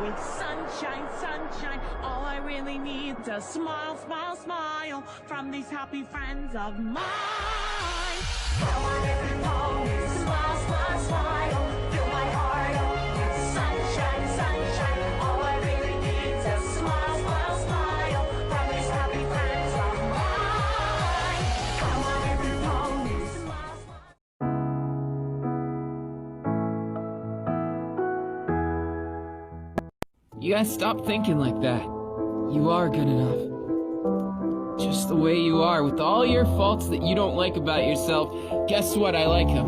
It's sunshine, sunshine. All I really need is a smile, smile, smile from these happy friends of mine. Come on, everyone, smile, smile, smile. Fill my heart up with sunshine, sunshine. All I really need is a smile, smile, smile from these happy friends of mine. Come on, everyone, smile, smile. You gotta stop thinking like that. You are good enough. Just the way you are, with all your faults that you don't like about yourself. Guess what? I like them.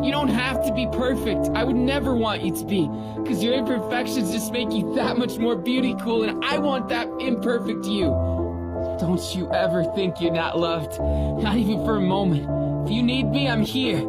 You don't have to be perfect. I would never want you to be, because your imperfections just make you that much more beauty cool, and I want that imperfect you. Don't you ever think you're not loved. Not even for a moment. If you need me, I'm here.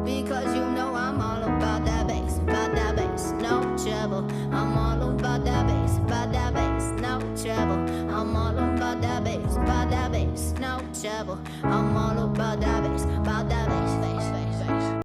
Because you know I'm all about that bass, no trouble. I'm all about that bass, no trouble. I'm all about that bass, no trouble. I'm all about